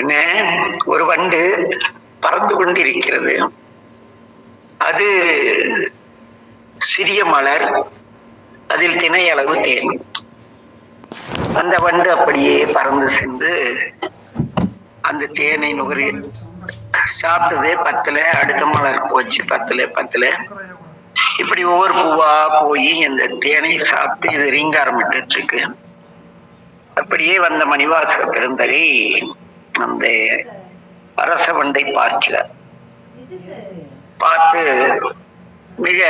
என்ன, ஒரு வண்டு பறந்து கொண்டிருக்கிறது. அது சிறிய மலர், அதில் திணை அளவு தேன். அந்த வண்டு அப்படியே பறந்து சென்று அந்த தேனை நுகரி சாப்பிட்டதே பத்துல, அடுத்த மலர் போச்சு பத்துல. இப்படி ஒவ்வொரு பூவா போய் இந்த தேனை சாப்பிட்டு இது ரீங்காரமிட்டு இருக்கு. அப்படியே வந்த மணிவாசக பெருந்தகை அந்த அரச வண்டை பார்க்கிறார். பார்த்து மிக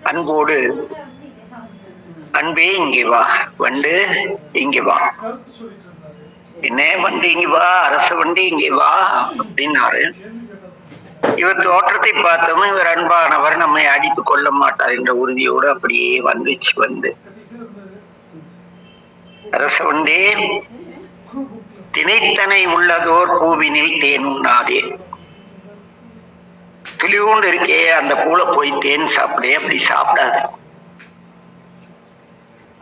அன்போடு, அன்பே இங்கே வா, வண்டு இங்கே வா, என்ன வண்டு இங்கே வா, அரச வண்டு இங்கே வா அப்படின்னாரு. இவர் தோற்றத்தை பார்த்தோம், இவர் அன்பானவர், நம்மை அடித்து கொள்ள மாட்டார் என்ற உறுதியோடு அப்படியே வந்து அரச வண்டே, திணைத்தனை உள்ளதோர் பூவினில் தேன் உண்ணாதே. துளிவுண்டு இருக்கே அந்த பூல போய் தேன் சாப்பிடே, அப்படி சாப்பிடாது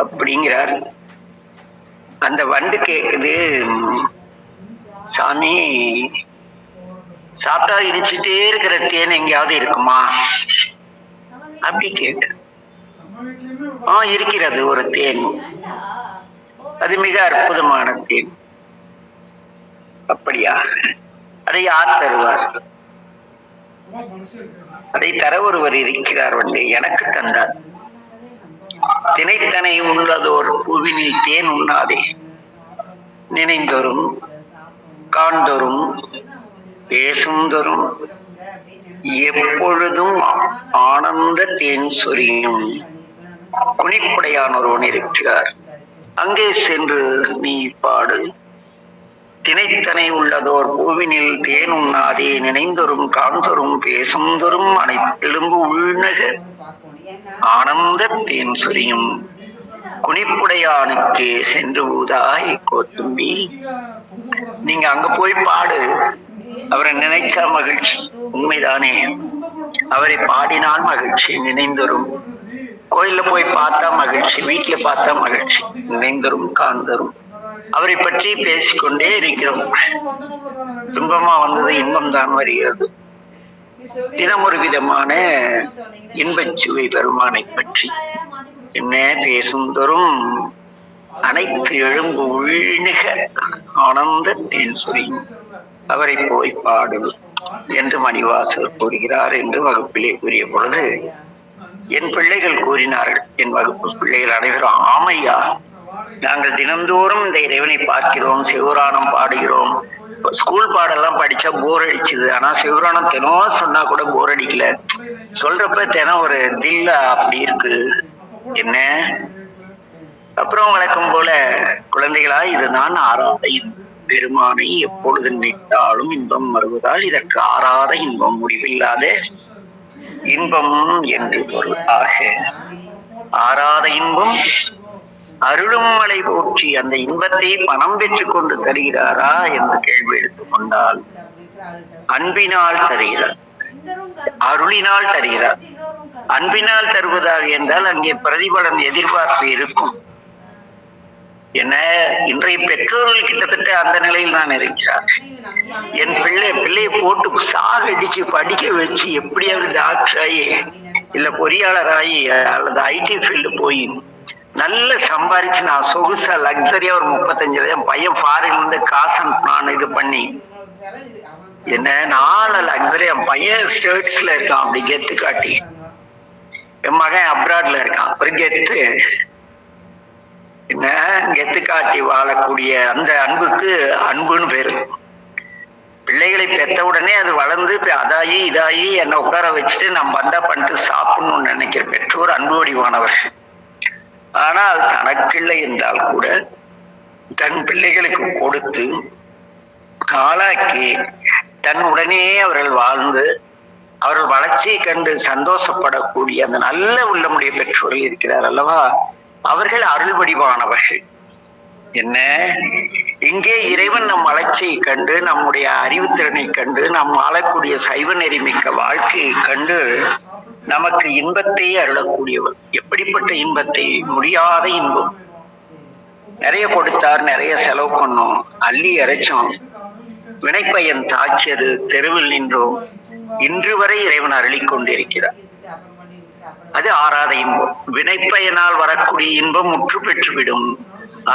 அப்படிங்கிறார். அந்த வண்டு கேக்குது, சாமி சாப்பிட்டா இடிச்சுட்டே இருக்கிற தேன் எங்கேயாவது இருக்குமா அப்படி கேட்டு. இருக்கிறது ஒரு தேன், அது மிக அற்புதமான தேன். அப்படியா, அதை யார் தருவார்? அதை தர ஒருவர் இருக்கிறார், வந்து எனக்கு தந்தார். திணைத்தனை உள்ளதோர் பூவினில் தேன் உண்ணாதே, நினைந்தோறும் காண்தோறும் பேசுந்தோறும் எப்பொழுதும் ஆனந்த தேன் சொரியும் குனிப்புடையான் ஒருவன் இருக்கிறார், அங்கே சென்று நீ பாடு. திணைத்தனை உள்ளதோர் பூவினில் தேன் உண்ணாதே, நினைந்தொரும் காண்தொரும் பேசுந்தொரும் அனைத்தெலும்பு உள்நக ஆனந்த தேன் சொரியும் குனிப்புடையானுக்கே சென்று ஊதாய் கோத்தும்பி. நீங்க அங்க போய் பாடு, அவரை நினைச்சா மகிழ்ச்சி, உண்மைதானே? அவரை பாடினால் மகிழ்ச்சி, நினைந்தரும். கோயில்ல போய் பார்த்தா மகிழ்ச்சி, வீட்டுல பார்த்தா மகிழ்ச்சி, நினைந்தரும் காண்தரும். அவரை பற்றி பேசிக்கொண்டே இருக்கிறோம். துன்பமா வந்தது இன்பம் தான் வருகிறது. தினம் ஒரு விதமான இன்பச்சுவை பெருமானை பற்றி என்ன பேசுந்தோறும் அனைத்து எழும்பு உள்நிக ஆனந்த தேன் சொரியும் அவரை போய் பாடு என்று மணிவாசகர் கூறுகிறார் என்று வகுப்பிலே கூறிய பொழுது என் பிள்ளைகள் கூறினார்கள். என் வகுப்பு பிள்ளைகள் அனைவரும் ஆமையா, நாங்கள் தினந்தோறும் இந்த இறைவனை பார்க்கிறோம், சிவபுராணம் பாடுகிறோம். ஸ்கூல் பாடெல்லாம் படிச்சா போர் அடிச்சுது, ஆனா சிவபுராணம் தினம் சொன்னா கூட போர் அடிக்கல. சொல்றப்ப தினம் ஒரு தில்ல அப்படி இருக்கு. என்ன அப்புறம் வழக்கம் போல குழந்தைகளா, இதுதான் ஆறாத பெருமானை எப்பொழுது நினைத்தாலும் இன்பம் வருவதால் இதற்கு ஆறாத இன்பம், முடிவில்லாத இன்பம் என்று பொருளாக. ஆறாத இன்பம் அருளும் மலை போற்றி அந்த இன்பத்தை பணம் பெற்றுக் கொண்டு தருகிறாரா என்று கேள்வி எடுத்துக்கொண்டால், அன்பினால் தருகிறார், அருளினால் தருகிறார். அன்பினால் தருவதாக என்றால் அங்கே பிரதிபலன் எதிர்பார்ப்பு இருக்கும். என்ன, இன்றைய பெற்றோர்கள் கிட்டத்தட்ட அந்த நிலையில் நான் இருக்கிறார். என் பிள்ளையை போட்டு சாகடிச்சு படிக்க வச்சு எப்படியாவது டாக்டர் ஆகி இல்ல பொறியாளர் ஆகி அல்லது ஐடி ஃபீல்டு போய் நல்ல சம்பாரிச்சு நான் சொகுசா லக்ஸரியா ஒரு 35 என் பையன் ஃபாரின்ல இருந்து காசு நான் இது பண்ணி என்ன 4 லக்ஸரி, என் பையன் ஸ்டேட்ஸ்ல இருக்கான் அப்படி கெத்து காட்டி, என் மகன் அப்ராட்ல இருக்கான் ஒரு கெத்து. என்ன கெத்து காட்டி வாழக்கூடிய அந்த அன்புக்கு அன்புன்னு பேரு. பிள்ளைகளை பெற்ற உடனே அது வளர்ந்து அதாயி இதாயி என்னை உட்கார வச்சுட்டு நம்ம வந்தா பண்ணிட்டு சாப்பிடணும்னு நினைக்கிற பெற்றோர் அன்பு வடிவானவர். ஆனால் தனக்கில்லை என்றால் கூட தன் பிள்ளைகளுக்கு கொடுத்து ஆளாக்கி தன் உடனே அவர்கள் வாழ்ந்து அவர்கள் வளர்ச்சியை கண்டு சந்தோஷப்படக்கூடிய அந்த நல்ல உள்ளமுடைய பெற்றோர்கள் இருக்கிறார் அல்லவா, அவர்கள் அருள் வடிவானவர்கள். என்ன, இங்கே இறைவன் நம் வளர்ச்சியை கண்டு நம்முடைய அறிவுத்திறனை கண்டு நம் வாழக்கூடிய சைவ நெறிமிக்க வாழ்க்கையை கண்டு நமக்கு இன்பத்தை அருளக்கூடியவர். எப்படிப்பட்ட இன்பத்தை? முடியாத இன்பம். நிறைய கொடுத்தார், நிறைய செலவு பண்ணோம், அள்ளி இறைச்சோம், வினைப்பயன் தாக்கியது, தெருவில் நின்றோம். இன்று வரை இறைவன் அருளிக் கொண்டிருக்கிறார். அது ஆறாத இன்பம். வினைப்பயனால் வரக்கூடிய இன்பம் முற்று பெற்றுவிடும்,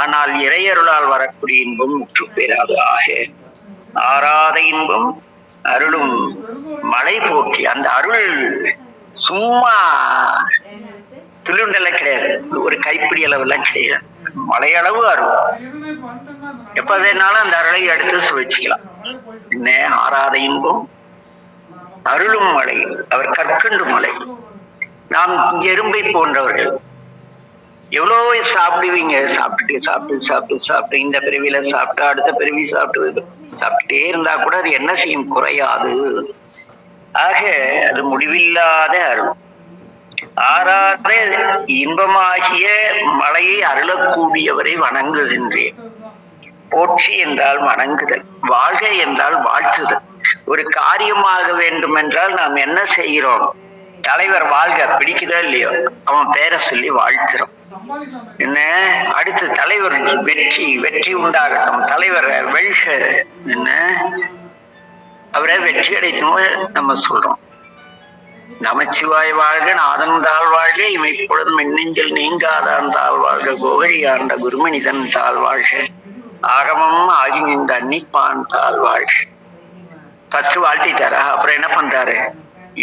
ஆனால் இறையருளால் வரக்கூடிய இன்பம் முற்று பெறாது. ஆக ஆறாத இன்பம் அருளும் மழை போற்றி. அந்த அருள் சும்மா துளுண்டெல்லாம் கிடையாது, ஒரு கைப்பிடி அளவுலாம் கிடையாது, மலையளவு அருள். எப்ப வேணாலும் அந்த அருளை எடுத்து சுவைச்சிக்கலாம். என்ன ஆறாத இன்பம் அருளும் மலை, அவர் கற்கண்டு மலை. நாம் எறும்பை போன்றவர்கள். எவ்வளவு சாப்பிடுவீங்க, சாப்பிட்டு சாப்பிட்டு சாப்பிட்டு சாப்பிட்டு இந்த பிறவியில சாப்பிட்டு அடுத்த பிறவி சாப்பிட்டுட்டே இருந்தா கூட அது என்ன செய்யும், குறையாது. ஆக அது முடிவில்லாத அருள். ஆறாத இன்பமாகிய மலையை அருளக்கூடியவரை வணங்குகின்றேன். போற்றி என்றால் வணங்குதல், வாழ்க என்றால் வாழ்த்துதல். ஒரு காரியமாக வேண்டும் என்றால் நாம் என்ன செய்கிறோம், தலைவர் வாழ்க பிடிக்குதோ இல்லையோ அவன் பேரை சொல்லி வாழ்த்துறோம். என்ன அடுத்து தலைவர் வெற்றி உண்டாகட்டும், தலைவர் வெல்க, என்ன அவரை வெற்றி அடைக்கணும் நம்ம சொல்றோம். நமச்சிவாய் வாழ்க, நாதன் தாழ் வாழ்க, இமைப்பொழுதும் மின்னெஞ்சில் நீங்காதான் தாழ் வாழ்க, கோகழி ஆண்ட குருமனிதன் தாழ் வாழ்க, ஆகமம் ஆகி நின்ற அன்னிப்பான் தாழ் வாழ்க. ஃபர்ஸ்ட் வாழ்த்திட்டாரா, அப்புறம் என்ன பண்றாரு,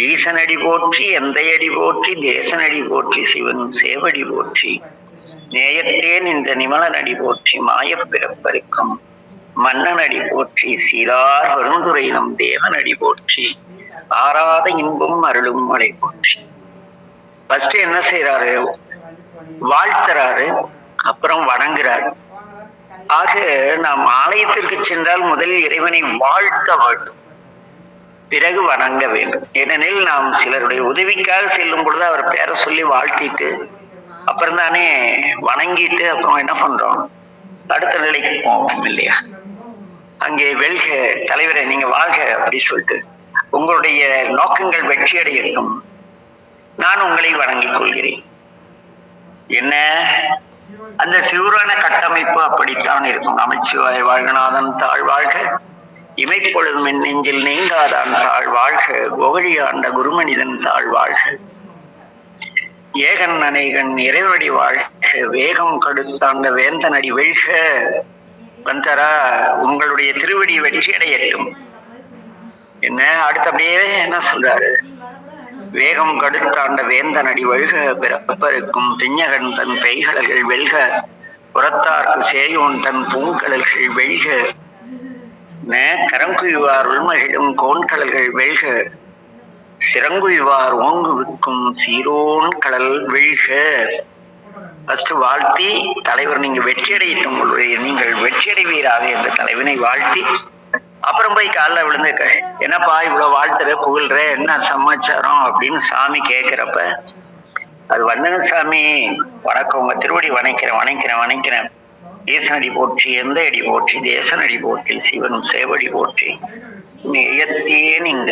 ஈசனடி போற்றி, எந்தையடி போற்றி, தேசனடி போற்றி, சிவன் சேவடி போற்றி, நேயத்தேன் இந்த நிமலனடி போற்றி, மாயப் பிறப்பருக்கும் மன்னனடி போற்றி, சீரார் வருந்துரை நம் தேவனடி போற்றி, ஆறாத இன்பம் அருளும் மலை போற்றி. ஃபர்ஸ்ட் என்ன செய்யறாரு, வாழ்த்துறாரு, அப்புறம் வணங்குறாரு. ஆக நாம் ஆலயத்திற்கு சென்றால் முதலில் இறைவனை வாழ்த்த வேண்டும், பிறகு வணங்க வேண்டும். ஏனெனில் நாம் சிலருடைய உதவிக்காக செல்லும் பொழுது அவர் பேரை சொல்லி வாழ்த்திட்டு அப்புறம் தானே வணங்கிட்டு அப்புறம் என்ன பண்றோம், அடுத்த நிலைக்கு போவோம் இல்லையா. அங்கே வெல்க தலைவரை, நீங்க வாழ்க அப்படி சொல்லிட்டு உங்களுடைய நோக்கங்கள் வெற்றி அடையட்டும், நான் உங்களை வணங்கிக் கொள்கிறேன். என்ன அந்த சிவரான கட்டமைப்பு அப்படித்தான் இருக்கும். நமச்சிவாய் வாழ்க, நாதன் தாழ் வாழ்க, இமைப்பொழுதும் என் நெஞ்சில் நீங்காதான் தாழ் வாழ்க, கோகழி ஆண்ட குருமனிதன் தாழ் வாழ்க, ஏகன் அநேகன் இறைவடி வாழ்க, வேகம் கடுத்தாண்ட வேந்தனடி வெல்க. வந்தரா உங்களுடைய திருவடி வெற்றி அடையட்டும். என்ன அடுத்த அப்படியே என்ன சொல்றாரு, வேகம் கடுத்தாண்ட வேந்தனடி வெல்க, பிறப்பருக்கும் திஞ்சகன் தன் பெய்கடல்கள் வெல்க, புறத்தார்க்கு சேயோன் தன் பூங்கடல்கள் வெல்க, கரங்குய்வார் உள்மகிழும் கோண்கடல்கள் வெல்க, சிறங்குய்வார் ஓங்கு விற்கும் சீரோன் கடல் வெல்க. ஃபர்ஸ்ட் வாழ்த்தி தலைவர் நீங்க வெற்றி அடையட்டும், உங்களுடைய நீங்கள் வெற்றி அடைவீராக என்ற தலைவனை வாழ்த்தி அப்புறம் போய் காலில் விழுந்து என்னப்பா இவ்வளவு வாழ்த்துற புகழ்ற என்ன சமாச்சாரம் அப்படின்னு சாமி கேட்கிறப்ப, அது வந்தன சாமி வணக்கம், உங்க திருவடி வணக்கிறேன், ஈசனடி போற்றி, எந்த அடி போற்றி, தேசனடி போற்றி, சிவன் சேவடி போற்றி, நேயத்தேன் இந்த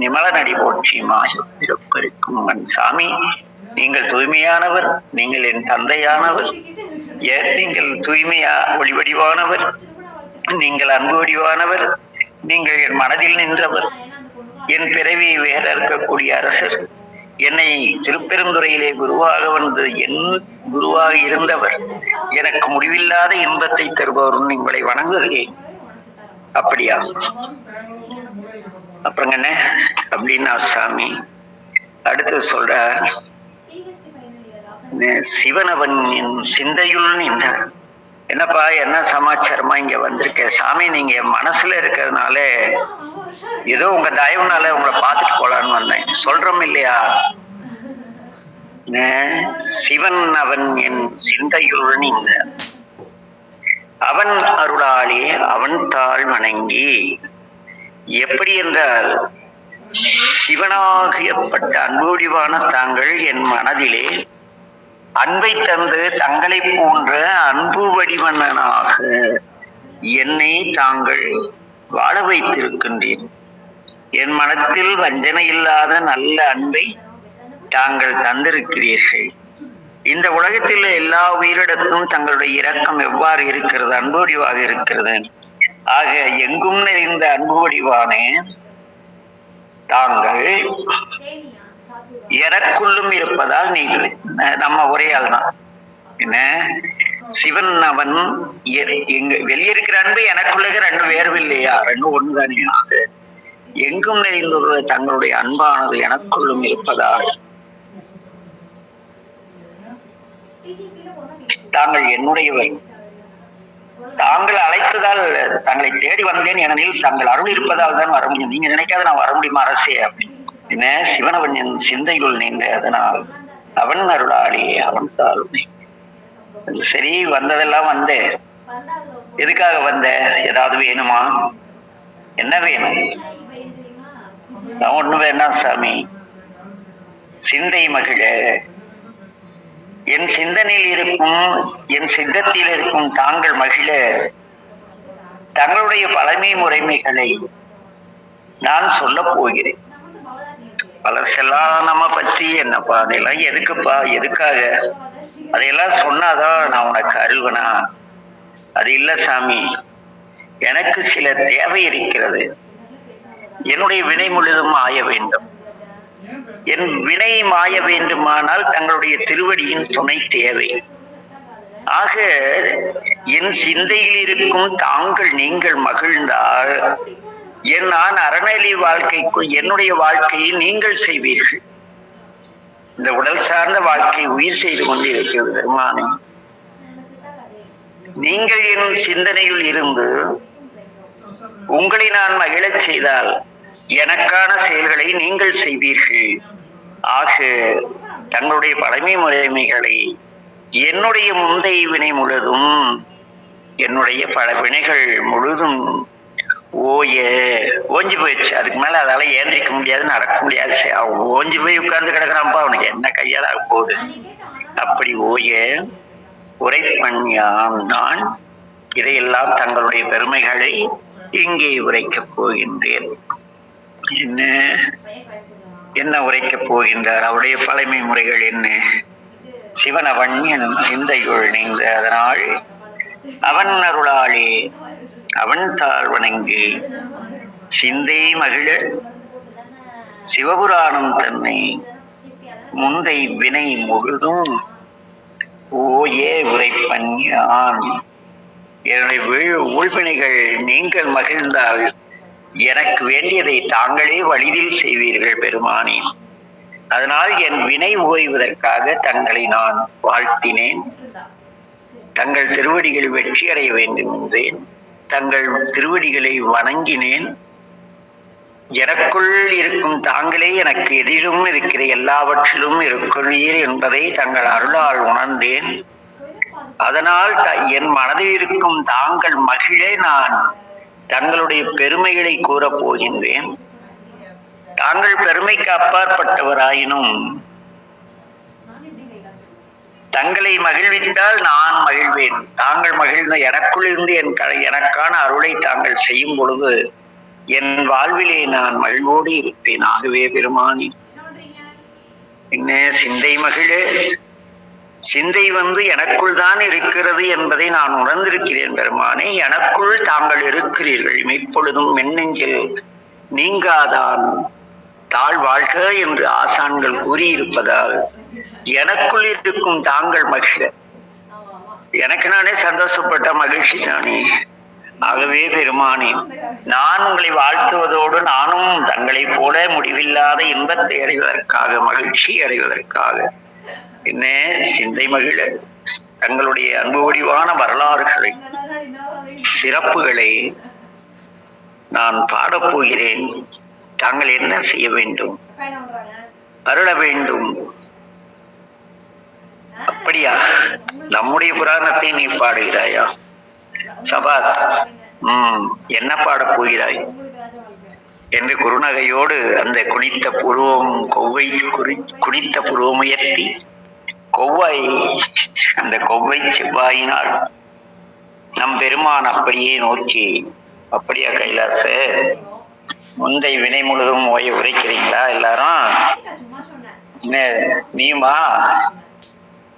நிமலனடி போற்றி, மாயப்பிறப்பருக்கும் மண். சாமி நீங்கள் தூய்மையானவர், நீங்கள் என் தந்தையானவர், நீங்கள் தூய்மையா ஒளிவடிவானவர், நீங்கள் அன்பு வடிவானவர், நீங்கள் என் மனதில் நின்றவர், என் பிறவி வேற இருக்கக்கூடிய அரசர், என்னை திருப்பெருந்துறையிலே குருவாக வந்து என் குருவாக இருந்தவர், எனக்கு முடிவில்லாத இன்பத்தை தருபவர், உங்களை வணங்குகிறேன். அப்படியா, அப்புறம் என்ன அப்படின்னா சாமி அடுத்து சொல்ற, சிவனவன் என் சிந்தையுள் நின்ற. என்னப்பா என்ன சமாச்சாரமா இங்க வந்திருக்க சாமி, நீங்க என் மனசுல இருக்கிறதுனால ஏதோ உங்க தயவுனால உங்களை பார்த்துட்டு போலான்னு வந்தேன், சொல்றோம் இல்லையா. சிவன் அவன் என் சிந்தையுள் நின்ற, அவன் அருளாலே அவன் தாழ் வணங்கி. எப்படி என்றால், சிவனாகியப்பட்ட அன்புடிவான தாங்கள் என் மனதிலே அன்பை தந்து தங்களை போன்ற அன்பு வடிவனாக என்னை தாங்கள் வாழ வைத்திருக்கின்றேன். என் மனத்தில் வஞ்சனை இல்லாத நல்ல அன்பை தாங்கள் தந்திருக்கிறீர்கள். இந்த உலகத்தில் எல்லா உயிரிடத்தும் தங்களுடைய இரக்கம் எவ்வாறு இருக்கிறது, அன்பு வடிவாக இருக்கிறது. ஆக எங்கும் நிறைந்த அன்பு வடிவானே தாங்கள் எனக்குள்ளும் இருப்பதால் நீங்கள் நம்ம உரையால் தான் என்ன சிவன் அவன் எங்க வெளியே இருக்கிற அன்பு எனக்குள்ள ரெண்டு வேறு இல்லையா, ரெண்டும் ஒண்ணுதானே. ஆக எங்கும் நிறைந்துள்ள தங்களுடைய அன்பானது எனக்குள்ளும் இருப்பதால் தாங்கள் என்னுடையவர். தாங்கள் அழைத்ததால் தங்களை தேடி வந்தேன், ஏனெனில் தாங்கள் அருள் இருப்பதால் தான் வர முடியும். நீங்க நினைக்காத நான் வர முடியுமா அரசே அப்படின்னு. சிவனவன் என் சிந்தையுள் நீங்க, அதனால் அவன் அருளாளி அவன் தாழ்மை. சரி, வந்ததெல்லாம் வந்தேன். எதுக்காக வந்த? ஏதாவது வேணுமா? என்ன வேணும்? ஒண்ணு வேணாம் சாமி. சிந்தை மகிழ என் சிந்தனையில் இருக்கும், என் சித்தத்தில் இருக்கும் தாங்கள் மகிழ தங்களுடைய பழமை முறைமைகளை நான் சொல்ல போகிறேன். பழசெல்லாம் நம்ம பத்தி என்னப்பா, அதெல்லாம் எதுக்குப்பா, எதுக்காக? அதையெல்லாம் சொன்னாதான் நான் உனக்கு அருள்வனா? அது இல்ல சாமி, எனக்கு சில தேவை இருக்கிறது. என்னுடைய வினை முழுதும் ஆய வேண்டும். என் வினை மாய வேண்டுமானால் தங்களுடைய திருவடியின் துணை தேவை. ஆக என் சிந்தையில் இருக்கும் தாங்கள் நீங்கள் மகிழ்ந்தால் நான் அறநிலை வாழ்க்கைக்குள் என்னுடைய வாழ்க்கையை நீங்கள் செய்வீர்கள். இந்த உடல் சார்ந்த வாழ்க்கை உயிர் செய்து கொண்டு இருக்கிறது பெருமானே. நீங்கள் என் சிந்தனையில் இருந்து உங்களை நான் மகிழச் செய்தால் எனக்கான செயல்களை நீங்கள் செய்வீர்கள். ஆக தங்களுடைய பழமை முறைமைகளை என்னுடைய முந்தைய வினை முழுதும், என்னுடைய பல வினைகள் முழுதும் ஓஞ்சி போயிடுச்சு. அதுக்கு மேல அதால ஏந்திரிக்க முடியாது, நடக்க முடியாது. ஓஞ்சி போய் உட்கார்ந்து கிடக்குறான்ப்பா, அவனுக்கு என்ன கையால போகுது. அப்படி உரைப்பண்யான் நான் இதையெல்லாம் தங்களுடைய பெருமைகளை இங்கே உரைக்கப் போகின்றேன். என்ன உரைக்கப் போகின்றார்? அவருடைய பழமை முறைகள் என்ன? சிவனவன் என் சிந்தையுள் நீங்க, அதனால் அவன் அருளாளே அவன் தாழ்வணங்கி சிந்தை மகிழ சிவபுராணம் தன்னை முந்தை வினை முழுதும் உரைப்பண்யான். என்னுடைய ஊழ்வினைகள் நீங்கள் மகிழ்ந்தால் எனக்கு வேண்டியதை தாங்களே வழியில் செய்வீர்கள் பெருமானே. அதனால் என் வினை ஓய்வதற்காக தங்களை நான் வாழ்த்தினேன். தங்கள் திருவடிகள் வெற்றி அடைய வேண்டும் என்றேன். தங்கள் திருவடிகளை வணங்கினேன். எனக்குள் இருக்கும் தாங்களே எனக்கு எதிலும் இருக்கிற எல்லாவற்றிலும் இருக்கிறீர் என்பதை தங்கள் அருளால் உணர்ந்தேன். அதனால் என் மனதில் இருக்கும் தாங்கள் மகிழ நான் தங்களுடைய பெருமைகளை கூறப் போகின்றேன். தாங்கள் பெருமைக்கு அப்பாற்பட்டவராயினும் தங்களை மகிழ்வித்தால் நான் மகிழ்வேன். தாங்கள் மகிழ்ந்த எனக்குள் இருந்து எனக்கான அருளை தாங்கள் செய்யும் பொழுது என் வாழ்விலே நான் மகிழ்வோடு இருப்பேன். ஆகவே பெருமானி என்ன சிந்தை மகிழ, சிந்தை எனக்குள் தான் இருக்கிறது என்பதை நான் உணர்ந்திருக்கிறேன் பெருமானே. எனக்குள் தாங்கள் இருக்கிறீர்கள். இப்பொழுதும் மென்னெஞ்சில் நீங்காதான் தாழ் வாழ்க என்று ஆசான்கள் கூறியிருப்பதால் எனக்குள் இருக்கும் தாங்கள் மகிழ எனக்கு நானே சந்தோஷப்பட்ட மகிழ்ச்சி தானே. ஆகவே பெருமானே, நான் உங்களை வாழ்த்துவதோடு நானும் தங்களை போல முடிவில்லாத இன்பத்தை அடைவதற்காக, மகிழ்ச்சி அடைவதற்காக என்ன சிந்தை மகிழ தங்களுடைய அன்பு வடிவான வரலாறுகளை, சிறப்புகளை நான் பாடப்போகிறேன். தாங்கள் என்ன செய்ய வேண்டும்? அருள வேண்டும். அப்படியா? நம்முடைய புராணத்தை நீ பாடுகிறாயா? சபாஸ். என்ன பாடப் போகிறாய் என்று குருநகையோடு அந்த குனித்த புருவம் குனித்த புருவமுயர்த்தி அந்த கொவ்வை செவ்வாயினால் நம் பெருமான் அப்படியே நோக்கி, அப்படியா கைலாச முந்தை வினை முழுதும் உரைக்கிறீங்களா எல்லாரும்? நீமா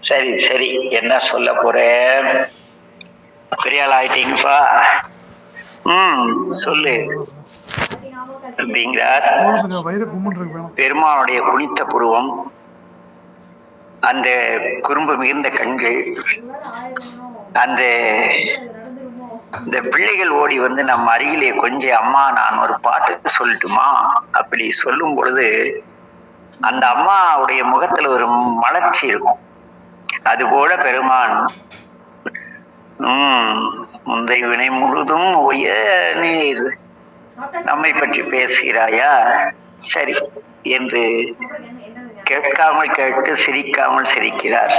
சரி சரி, என்ன சொல்ல போற? பெரியாள் ஆயிட்டீங்கப்பா. சொல்லு அப்படிங்கிறார். பெருமானுடைய குனித்த புருவம், அந்த குறும்பு மிகுந்த கண்கள், அந்த இந்த பிள்ளைகள் ஓடி வந்து நம்ம அருகிலே கொஞ்சம், அம்மா நான் ஒரு பாட்டு சொல்லட்டுமா அப்படி சொல்லும் பொழுது அந்த அம்மாவுடைய முகத்துல ஒரு மலர்ச்சி இருக்கும். அதுபோல பெருமான் முந்தைய வினை முழுதும் ஒய்ய நீர் நம்மை பற்றி பேசுகிறாயா, சரி என்று கேட்காமல் கேட்டு சிரிக்காமல் சிரிக்கிறார்.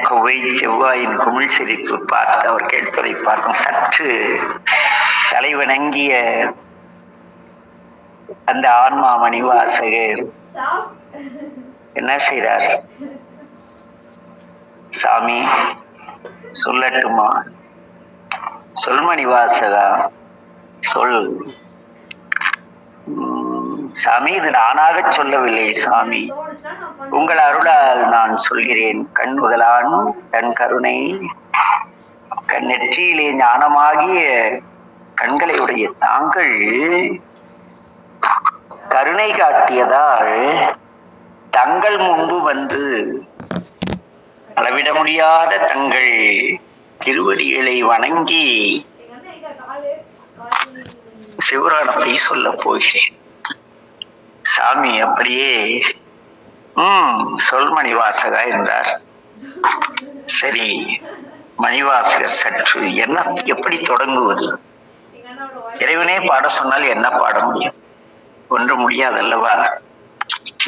குவை செவ்வாயின் குமிழ் சிரிப்பு பார்த்து அவர் கேட்பதை பார்க்கும் சற்று தலைவணங்கிய அந்த ஆன்மா மணிவாசகர் என்ன செய்றார்? சாமி சொல்லட்டுமா? சொல் மணிவாசகா, சொல். சாமி, இது நானாக சொல்லவில்லை சாமி, உங்கள் அருளால் நான் சொல்கிறேன். கண்முதலான் தன் கருணை நெற்றியிலே ஞானமாகிய கண்களை உடைய தாங்கள் கருணை காட்டியதால் தங்கள் முன்பு வந்து அளவிட முடியாத தங்கள் திருவடிகளை வணங்கி சிவராணத்தை சொல்ல போகிறேன். சாமி அப்படியே சொல் மணிவாசகா என்றார். சரி, மணிவாசகர் சற்று என்ன எப்படி தொடங்குவது? இறைவனே பாட சொன்னால் என்ன பாட முடியும்? ஒன்று முடியாதல்லவா?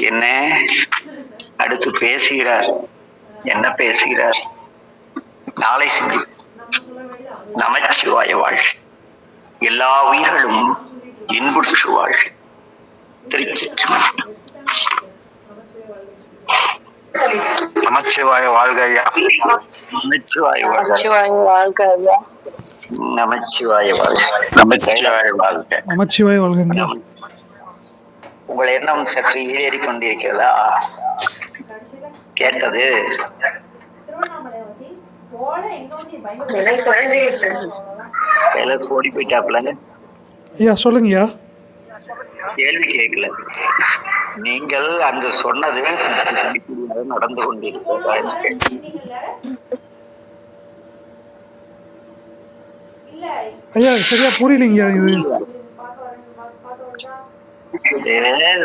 என்ன அடுத்து பேசுகிறார்? என்ன பேசுகிறார்? நாளை சிந்தி. நமச்சிவாய வாழ், எல்லா உயிர்களும் இன்புற்று வாழ். திருச்சிற்றம்பலம். நமச்சிவாய வாழ்க ஐயா. நமச்சிவாய வாழ்க ஐயா. நமச்சிவாய வாழ்க. நமச்சிவாய வாழ்க. நமச்சிவாய வாழ்க. உங்கள் எண்ணம் சற்று ஈடேறி கொண்டிருக்கிறதா? கேட்டது ஓடி போயிட்டாப்ல. ஐயா சொல்லுங்கய்யா. கேள்வி கேட்கல, நீங்கள் அங்கு சொன்னது நடந்து கொண்டிருக்கிறதா? ஐயா சரியா புரியலைங்கய்யா. இது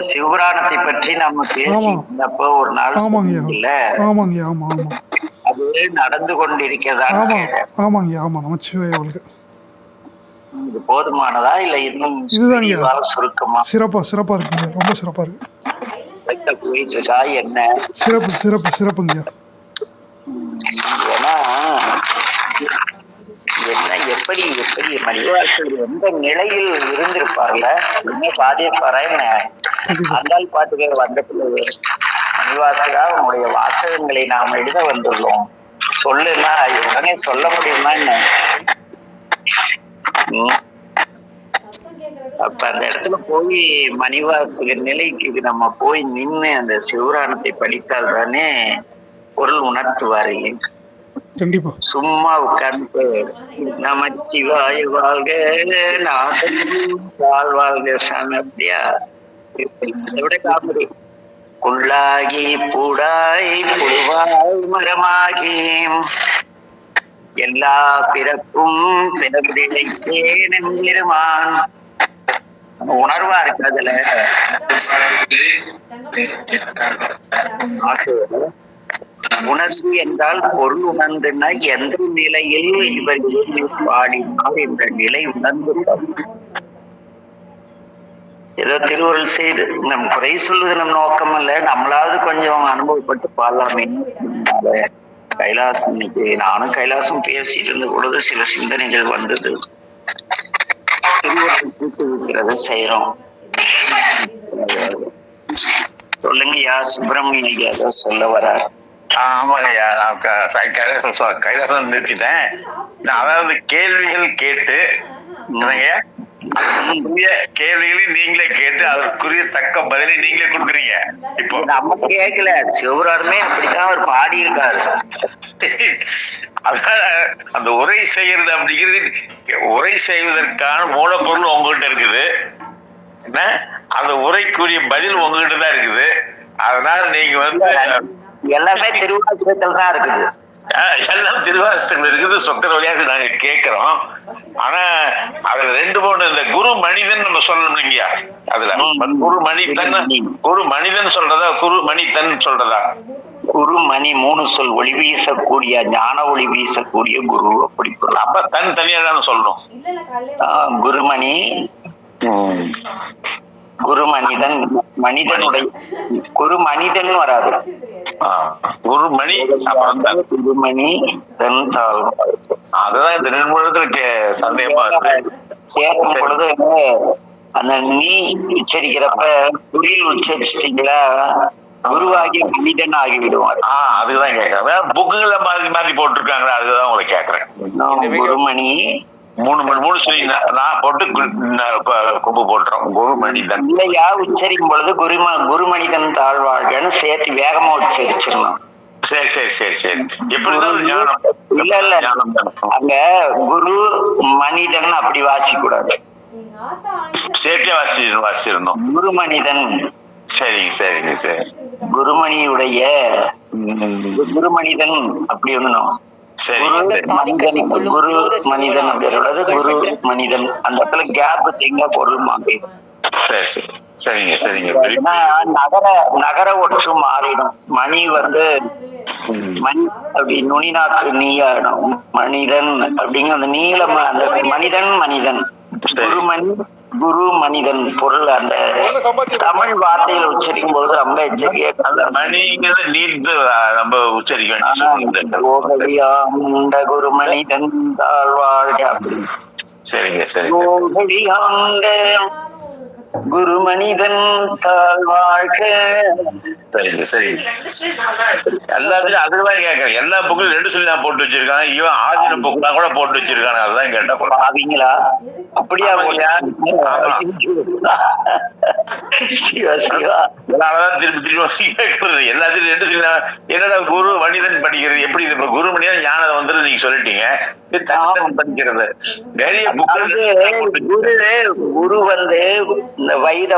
சிவபுராணத்தை பற்றி நம்ம பேசினப்போ ஒரு நாள் இல்ல, அது நடந்து கொண்டிருக்கிறதா? ஆமாங்கய்யா, ஆமா. நமச்சிவாய வாழ்க. இது போதுமானதா இல்ல இன்னும் சுருக்கமா? சிறப்பா இருக்குங்க, ரொம்ப சிறப்பா இருக்கு. என்ன சிறப்புங்கய்யா. ஏன்னா என்ன எப்படி மணிவாசகர் எந்த நிலையில் இருந்திருப்பார்ல, பாதிப்பாரா என்ன? அந்தால் பாட்டுக்கு வந்ததுல மணிவாசகா உங்களுடைய வாசகங்களை நாம் எழுத வந்துள்ளோம், சொல்லுன்னா உடனே சொல்ல முடியுமா என்ன? அப்ப அந்த இடத்துல போய் மணிவாசகர் நிலைக்கு நம்ம போய் நின்று அந்த சிவபுராணத்தை படித்தால் தானே பொருள் உணர்த்துவாரு. கண்டிப்பா சும்மா உட்கார்ந்து நமச்சிவாய வாழ்க நாள் வாழ்க சாமி அப்படியா? விட காமெடி. புல்லாகி பூடாய் புழுவாய் மரமாகி எல்லா பிறப்பும் பிறப்பிடைத்தேன் உணர்வா இருக்கு அதுல. உணர்வு என்றால் பொருள் உணர்ந்துன்னா எந்த நிலையில் இவர் பாடினார் என்ற நிலை உணர்ந்து. ஏதோ திருவுருள் செய்து நம் குறை சொல்வது நம் நோக்கம் அல்ல, நம்மளாவது கொஞ்சம் அனுபவப்பட்டு பாடலாமே. கைலாசம் இன்னைக்கு நானும் கைலாசம் பேசிட்டு இருந்த பொழுது சில சிந்தனைகள் வந்தது. திருவுருள் கூட்டு வைக்கிறத செய்யறோம். சொல்லுங்கய்யா. சுப்பிரமணிய ஐயா ஏதோ சொல்ல வரார். ஆமாங்கய்யா, நான் கைலாசம் நிறுத்திட்டேன். அதாவது கேள்விகள் கேட்டு புதிய கேள்விகளையும் நீங்களே கேட்டு அதற்குரிய தக்க பதிலை நீங்களே கொடுக்குறீங்க. இப்போ நம்ம கேட்கல, சிவராருமே அப்படித்தான் அவர் பாடி இருக்காரு. அதான் அந்த உரை செய்யறது அப்படிங்கிறது, உரை செய்வதற்கான மூலப்பொருள் உங்ககிட்ட இருக்குது, என்ன அந்த உரைக்குரிய பதில் உங்ககிட்ட தான் இருக்குது. அதனால நீங்க வந்து எல்லாமே திருவாசகத்தில் தான் இருக்குது. எல்லாம் திருவாசகத்தில் இருக்குது, சொக்கர வழியாக நாங்க கேட்கிறோம். ஆனா அதுல 2 இந்த குரு மனிதன் நம்ம சொல்லணும் இல்லையா? அதுல குரு மனிதன் சொல்றதா, குரு மனிதன் சொல்றதா? குரு மணி 3 சொல், ஒளி வீசக்கூடிய, ஞான ஒளி வீசக்கூடிய குரு அப்படி சொல்லலாம். அப்ப தனியா தானே சொல்லணும். குருமணி, குரு மனிதன், மனிதனுடைய குரு மனிதன் வராது, குருமணி அப்புறம் குருமணி தன் தாழ்வு. அதுதான் இந்த 2 இடத்துல சந்தேகமா இருக்கு. சேர்க்கும் பொழுது அந்த நீ உச்சரிக்கிறப்ப குறியில் உச்சரிச்சிட்டீங்களா, குருவாகி மனிதன் ஆகிவிடுவார். அதுதான் கேட்கறேன். புக்குகளை மாறி மாறி போட்டிருக்காங்களா, அதுதான் உங்களை கேட்கறேன். குருமணி 3 சொல்லி நான் போட்டு கும்பு போட்டுறோம். குருமனிதன் இல்லையா, உச்சரிக்கும் பொழுது குருமனிதன் தாழ்வாழ்கன்னு சேர்த்து வேகமா உச்சரிச்சிடணும். சரி சரி சரி சரி. எப்படி ஞானம் இல்ல இல்ல, அங்க குரு மனிதன் அப்படி வாசிக்க கூடாது, சேர்த்தே வாசிச்சிடணும். குரு மனிதன். சரிங்க சரிங்க சரி. குருமணியுடைய குருமனிதன் அப்படி ஒண்ணும். சரி குரு மனிதன் அப்படின்றது குரு மனிதன், அந்த இடத்துல கேப் வச்சீங்க பொருள் மாறி. சரி சரி சரிங்க சரிங்க. நகர ஒற்று மாறிடும். மணி வந்து மணி அப்படி நுனிநாக்கு நீயாடும். மனிதன் அப்படிங்கிற அந்த நீளம், அந்த மனிதன் மனிதன், குருமணி குரு மனிதன் பொருள் அந்த தமிழ் வார்த்தையில உச்சரிக்கும் பொழுது ரொம்ப எச்சரிக்கையா மணிங்கிறது நீர்ந்து நம்ம உச்சரிக்க குரு மனிதன் தாழ்வாழ்க. சரிங்க சரிங்க. குரு மனிதன் தாழ்வாழ்க. சரிங்க சரிங்க. எல்லாத்துலயும் அதுதான் கேட்கறேன். எல்லா புக்கும் 2 சொல்லி தான் போட்டு வச்சிருக்காங்க. இவன் ஆதின புக்கெல்லாம் கூட போட்டு வச்சிருக்காங்க. அதுதான் கேட்டேன். பாவீங்களா? அப்படியா? சிவா சிவா. அதனாலதான் திருப்பி திருப்பி கேட்கறது. எல்லாத்துலயும் 2 சொல்லி என்னடா குரு மனிதன் படிக்கிறது எப்படி? இப்ப குரு மனிதன் ஞானம் வந்து நீங்க சொல்லிட்டீங்க, படிக்கிறது நிறைய குரு வந்து இந்த வைத